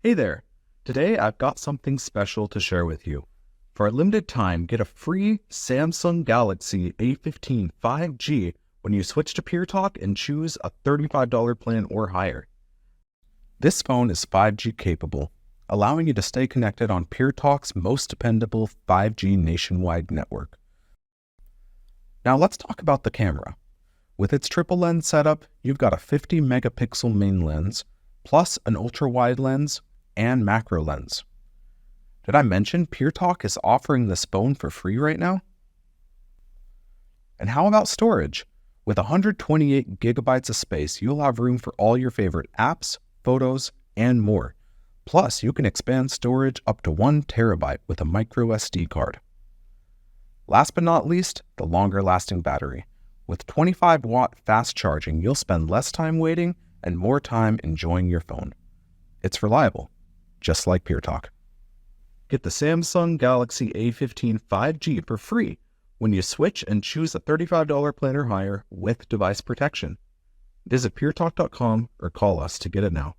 Hey there! Today I've got something special to share with you. For a limited time, get a free Samsung Galaxy A15 5G when you switch to PureTalk and choose a $35 plan or higher. This phone is 5G capable, allowing you to stay connected on PureTalk's most dependable 5G nationwide network. Now let's talk about the camera. With its triple lens setup, you've got a 50 megapixel main lens, plus an ultra-wide lens and macro lens. Did I mention PureTalk is offering this phone for free right now? And how about storage? With 128 gigabytes of space, you'll have room for all your favorite apps, photos, and more. Plus, you can expand storage up to 1 terabyte with a micro SD card. Last but not least, the longer lasting battery. With 25-watt fast charging, you'll spend less time waiting and more time enjoying your phone. It's reliable, just like PureTalk. Get the Samsung Galaxy A15 5G for free when you switch and choose a $35 plan or higher with device protection. Visit puretalk.com or call us to get it now.